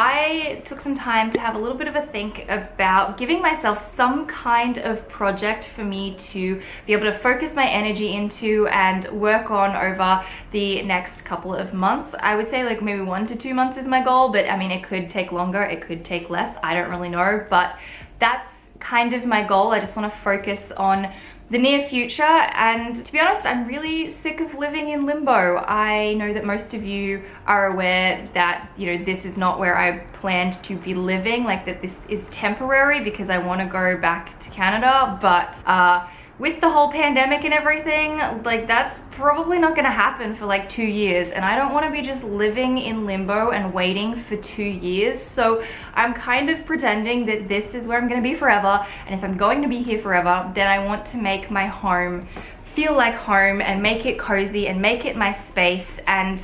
I took some time to have a little bit of a think about giving myself some kind of project for me to be able to focus my energy into and work on over the next couple of months. I would say like maybe 1 to 2 months is my goal, but I mean, it could take longer, it could take less, I don't really know, but that's kind of my goal. I just want to focus on the near future, and to be honest, I'm really sick of living in limbo. I know that most of you are aware that, you know, this is not where I planned to be living, like that this is temporary because I want to go back to Canada, but with the whole pandemic and everything, like that's probably not gonna happen for like 2 years, and I don't want to be just living in limbo and waiting for 2 years. So I'm kind of pretending that this is where I'm gonna be forever, and if I'm going to be here forever, then I want to make my home feel like home and make it cozy and make it my space, and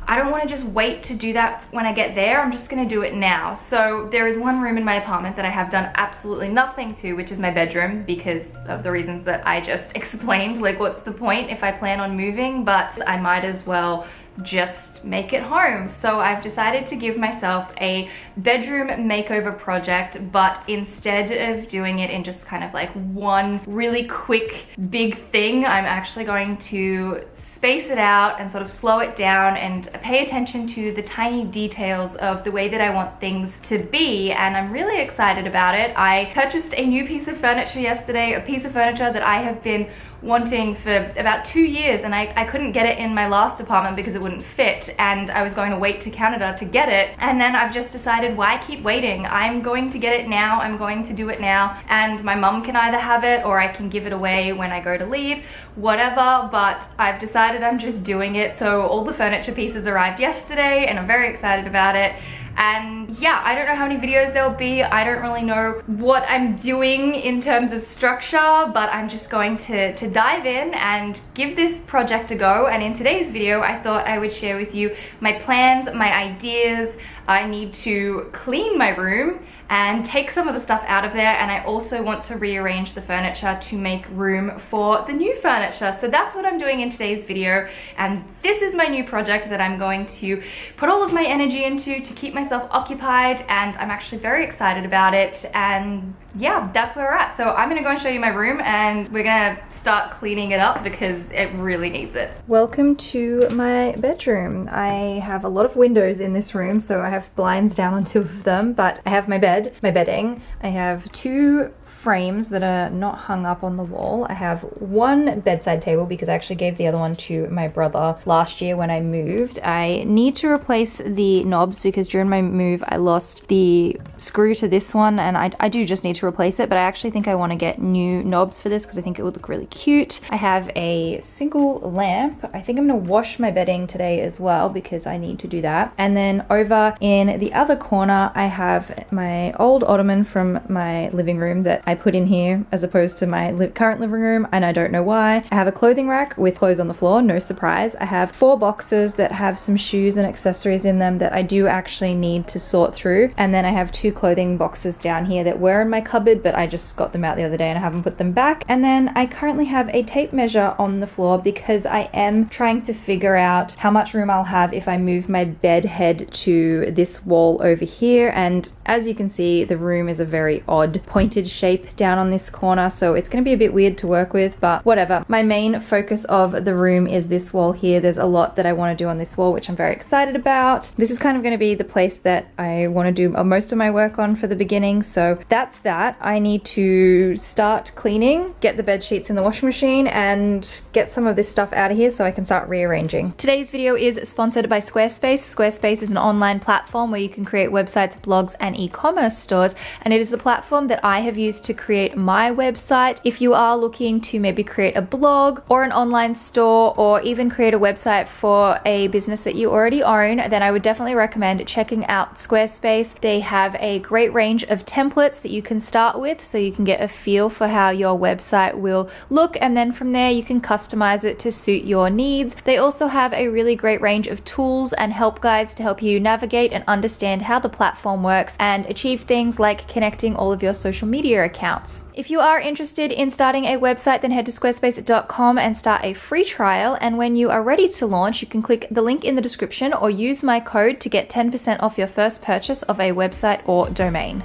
I don't want to just wait to do that when I get there. I'm just going to do it now. So there is one room in my apartment that I have done absolutely nothing to, which is my bedroom, because of the reasons that I just explained. Like, what's the point if I plan on moving? But I might as well just make it home. So I've decided to give myself a bedroom makeover project, but instead of doing it in just kind of like one really quick big thing, I'm actually going to space it out and sort of slow it down and pay attention to the tiny details of the way that I want things to be, and I'm really excited about it. I purchased a new piece of furniture yesterday, a piece of furniture that I have been wanting for about 2 years, and I couldn't get it in my last apartment because it wouldn't fit, and I was going to wait to Canada to get it, and then I've just decided, why keep waiting? I'm going to get it now, I'm going to do it now, and my mum can either have it or I can give it away when I go to leave, whatever, but I've decided I'm just doing it. So all the furniture pieces arrived yesterday and I'm very excited about it. And yeah, I don't know how many videos there'll be. I don't really know what I'm doing in terms of structure, but I'm just going to dive in and give this project a go. And in today's video, I thought I would share with you my plans, my ideas. I need to clean my room and take some of the stuff out of there, and I also want to rearrange the furniture to make room for the new furniture. So that's what I'm doing in today's video, and this is my new project that I'm going to put all of my energy into to keep myself occupied, and I'm actually very excited about it. And yeah, that's where we're at. So I'm gonna go and show you my room, and we're gonna start cleaning it up because it really needs it. Welcome to my bedroom. I have a lot of windows in this room, so I have blinds down on 2 of them, but I have my bed, my bedding. I have 2 frames that are not hung up on the wall. I have 1 bedside table because I actually gave the other one to my brother last year when I moved. I need to replace the knobs because during my move I lost the screw to this one, and I do just need to replace it, but I actually think I want to get new knobs for this because I think it would look really cute. I have a single lamp. I think I'm going to wash my bedding today as well because I need to do that. And then over in the other corner I have my old ottoman from my living room that I put in here as opposed to my current living room, and I don't know why. I have a clothing rack with clothes on the floor, no surprise. I have 4 boxes that have some shoes and accessories in them that I do actually need to sort through, and then I have 2 clothing boxes down here that were in my cupboard, but I just got them out the other day and I haven't put them back. And then I currently have a tape measure on the floor because I am trying to figure out how much room I'll have if I move my bed head to this wall over here, and as you can see, the room is a very odd pointed shape down on this corner, so it's going to be a bit weird to work with, but whatever. My main focus of the room is this wall here. There's a lot that I want to do on this wall, which I'm very excited about. This is kind of going to be the place that I want to do most of my work on for the beginning, so that's that. I need to start cleaning, get the bed sheets in the washing machine, and get some of this stuff out of here so I can start rearranging. Today's video is sponsored by Squarespace. Squarespace is an online platform where you can create websites, blogs, and e-commerce stores, and it is the platform that I have used to create my website. If you are looking to maybe create a blog or an online store, or even create a website for a business that you already own, then I would definitely recommend checking out Squarespace. They have a great range of templates that you can start with so you can get a feel for how your website will look, and then from there you can customize it to suit your needs. They also have a really great range of tools and help guides to help you navigate and understand how the platform works and achieve things like connecting all of your social media accounts counts. If you are interested in starting a website, then head to squarespace.com and start a free trial. And when you are ready to launch, you can click the link in the description or use my code to get 10% off your first purchase of a website or domain.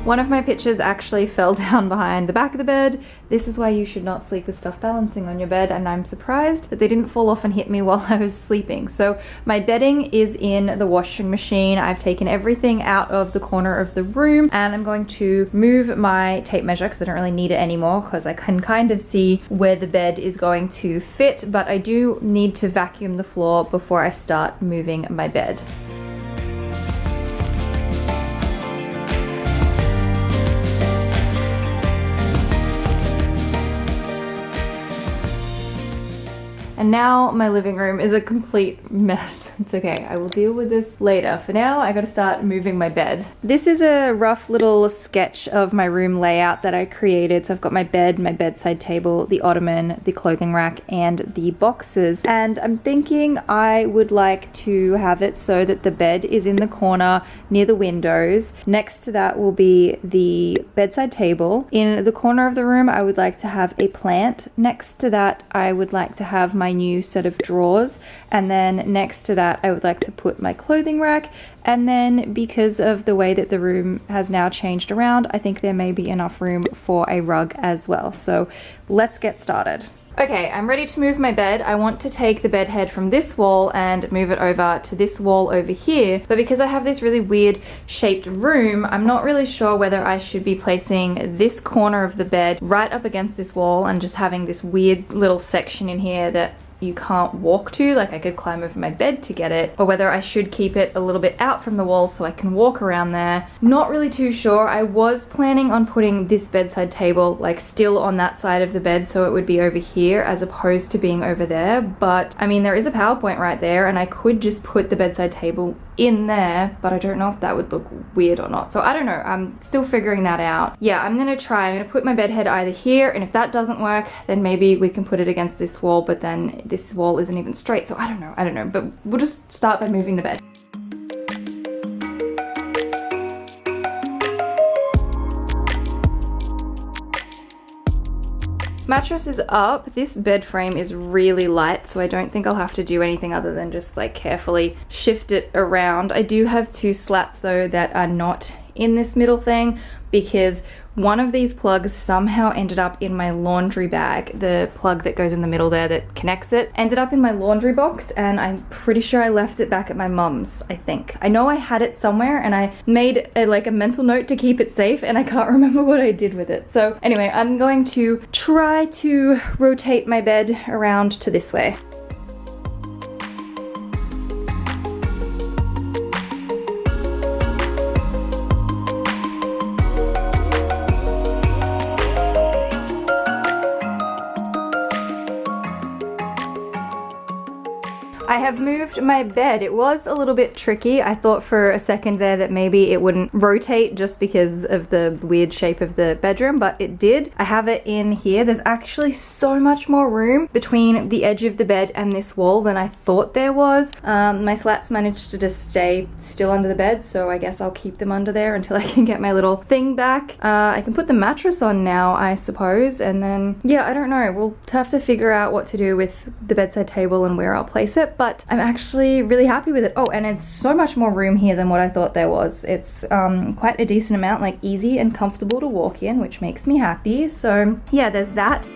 One of my pictures actually fell down behind the back of the bed. This is why you should not sleep with stuff balancing on your bed, and I'm surprised that they didn't fall off and hit me while I was sleeping. So my bedding is in the washing machine. I've taken everything out of the corner of the room, and I'm going to move my tape measure because I don't really need it anymore because I can kind of see where the bed is going to fit, but I do need to vacuum the floor before I start moving my bed. And now my living room is a complete mess. It's okay, I will deal with this later. For now, I gotta start moving my bed. This is a rough little sketch of my room layout that I created. So I've got my bed, my bedside table, the ottoman, the clothing rack, and the boxes. And I'm thinking I would like to have it so that the bed is in the corner near the windows. Next to that will be the bedside table. In the corner of the room, I would like to have a plant. Next to that, I would like to have my new set of drawers, and then next to that I would like to put my clothing rack. And then because of the way that the room has now changed around, I think there may be enough room for a rug as well. So let's get started. Okay, I'm ready to move my bed. I want to take the bed head from this wall and move it over to this wall over here. But because I have this really weird shaped room, I'm not really sure whether I should be placing this corner of the bed right up against this wall and just having this weird little section in here that you can't walk to, like I could climb over my bed to get it, or whether I should keep it a little bit out from the wall so I can walk around there. Not really too sure. I was planning on putting this bedside table like still on that side of the bed so it would be over here as opposed to being over there, but I mean there is a PowerPoint right there and I could just put the bedside table in there, but I don't know if that would look weird or not. So I don't know, I'm still figuring that out. Yeah, I'm gonna put my bed head either here, and if that doesn't work, then maybe we can put it against this wall, but then this wall isn't even straight, so I don't know, but we'll just start by moving the bed. Mattress is up. This bed frame is really light, so I don't think I'll have to do anything other than just like carefully shift it around. I do have two slats though that are not in this middle thing because one of these plugs somehow ended up in my laundry bag. The plug that goes in the middle there that connects it ended up in my laundry box, and I'm pretty sure I left it back at my mum's, I think. I know I had it somewhere and I made a mental note to keep it safe, and I can't remember what I did with it. So anyway, I'm going to try to rotate my bed around to this way. I have moved my bed. It was a little bit tricky. I thought for a second there that maybe it wouldn't rotate just because of the weird shape of the bedroom, but it did. I have it in here. There's actually so much more room between the edge of the bed and this wall than I thought there was. My slats managed to just stay still under the bed, so I guess I'll keep them under there until I can get my little thing back. I can put the mattress on now, I suppose, and then, yeah, I don't know. We'll have to figure out what to do with the bedside table and where I'll place it, but I'm actually really happy with it. Oh, and it's so much more room here than what I thought there was. It's quite a decent amount, like easy and comfortable to walk in, which makes me happy. So yeah, there's that.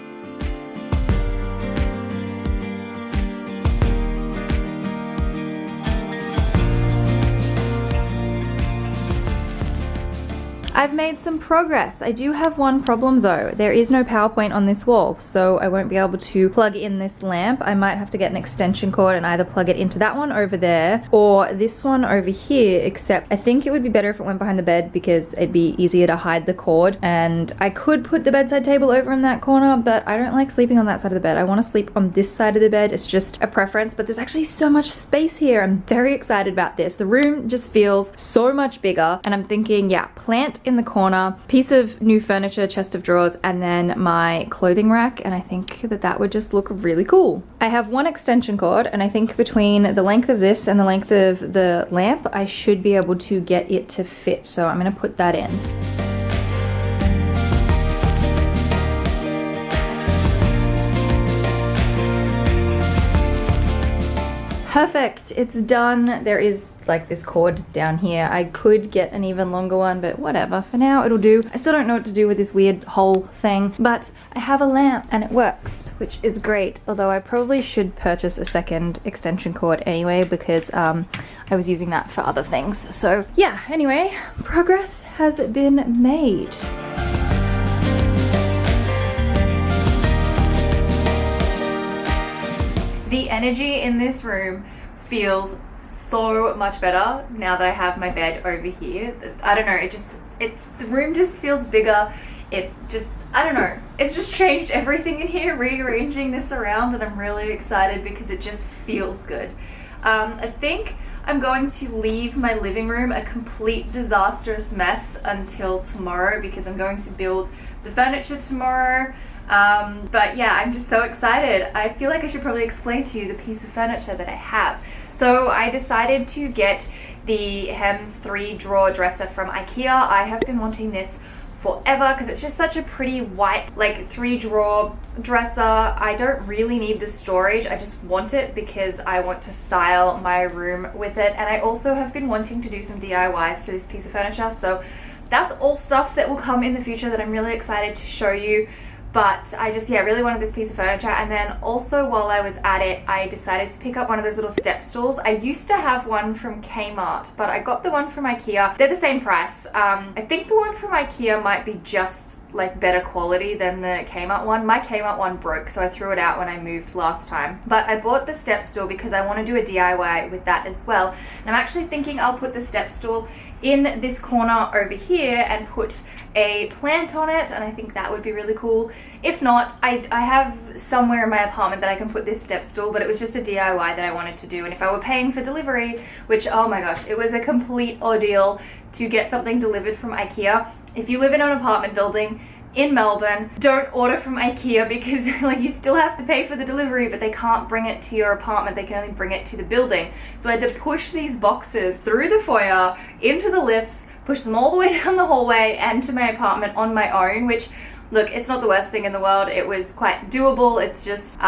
I've made some progress. I do have one problem though. There is no power point on this wall, so I won't be able to plug in this lamp. I might have to get an extension cord and either plug it into that one over there or this one over here, except I think it would be better if it went behind the bed because it'd be easier to hide the cord. And I could put the bedside table over in that corner, but I don't like sleeping on that side of the bed. I want to sleep on this side of the bed. It's just a preference, but there's actually so much space here. I'm very excited about this. The room just feels so much bigger, and I'm thinking, yeah, plant in the corner, piece of new furniture, chest of drawers, and then my clothing rack, and I think that that would just look really cool. I have one extension cord, and I think between the length of this and the length of the lamp, I should be able to get it to fit, so I'm gonna put that in. Perfect, it's done. There is like this cord down here. I could get an even longer one, but whatever, for now it'll do. I still don't know what to do with this weird hole thing, but I have a lamp and it works, which is great. Although I probably should purchase a second extension cord anyway, because I was using that for other things. So yeah, anyway, progress has been made. The energy in this room feels so much better now that I have my bed over here. I don't know, the room just feels bigger. I don't know, it's just changed everything in here, rearranging this around, and I'm really excited because it just feels good. I think I'm going to leave my living room a complete disastrous mess until tomorrow because I'm going to build the furniture tomorrow. But yeah, I'm just so excited. I feel like I should probably explain to you the piece of furniture that I have. So I decided to get the Hems 3-drawer dresser from IKEA. I have been wanting this forever because it's just such a pretty white, like 3-drawer dresser. I don't really need the storage. I just want it because I want to style my room with it. And I also have been wanting to do some DIYs to this piece of furniture. So that's all stuff that will come in the future that I'm really excited to show you. But I just, yeah, really wanted this piece of furniture. And then also while I was at it, I decided to pick up one of those little step stools. I used to have one from Kmart, but I got the one from IKEA. They're the same price. I think the one from IKEA might be just like better quality than the Kmart one. My Kmart one broke, so I threw it out when I moved last time. But I bought the step stool because I want to do a DIY with that as well. And I'm actually thinking I'll put the step stool in this corner over here and put a plant on it, and I think that would be really cool. If not, I have somewhere in my apartment that I can put this step stool, but it was just a DIY that I wanted to do. And if I were paying for delivery, which, oh my gosh, it was a complete ordeal to get something delivered from IKEA. If you live in an apartment building in Melbourne, don't order from IKEA because like you still have to pay for the delivery, but they can't bring it to your apartment. They can only bring it to the building. So I had to push these boxes through the foyer, into the lifts, push them all the way down the hallway and to my apartment on my own, which, look, it's not the worst thing in the world. It was quite doable. It's just,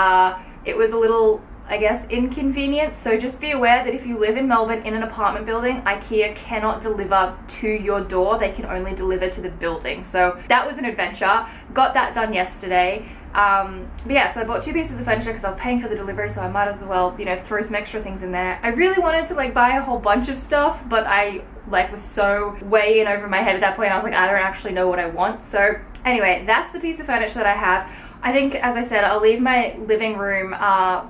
it was a little, I guess, inconvenient. So just be aware that if you live in Melbourne in an apartment building, IKEA cannot deliver to your door. They can only deliver to the building. So that was an adventure. Got that done yesterday. But yeah, so I bought 2 pieces of furniture because I was paying for the delivery, so I might as well, you know, throw some extra things in there. I really wanted to like buy a whole bunch of stuff, but I like was so way in over my head at that point. I was like, I don't actually know what I want. So anyway, that's the piece of furniture that I have. I think, as I said, I'll leave my living room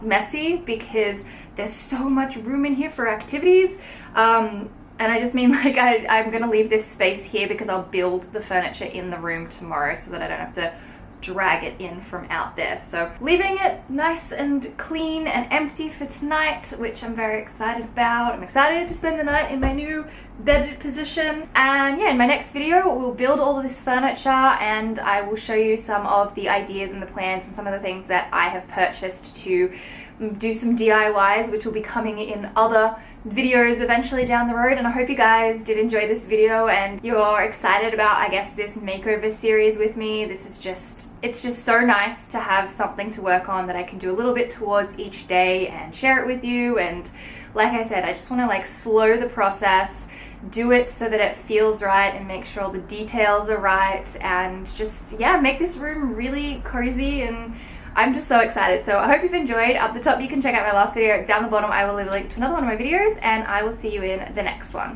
messy because there's so much room in here for activities. And I just mean like I'm gonna leave this space here because I'll build the furniture in the room tomorrow so that I don't have to drag it in from out there. So leaving it nice and clean and empty for tonight, which I'm very excited about. I'm excited to spend the night in my new bed position. And yeah, in my next video we'll build all of this furniture and I will show you some of the ideas and the plans and some of the things that I have purchased to do some DIYs, which will be coming in other videos eventually down the road. And I hope you guys did enjoy this video and you're excited about, I guess, this makeover series with me. This is just, it's just so nice to have something to work on that I can do a little bit towards each day and share it with you. And like I said, I just want to like slow the process, do it so that it feels right and make sure all the details are right, and just, yeah, make this room really cozy. And I'm just so excited. So I hope you've enjoyed. Up the top you can check out my last video. Down the bottom I will leave a link to another one of my videos, and I will see you in the next one.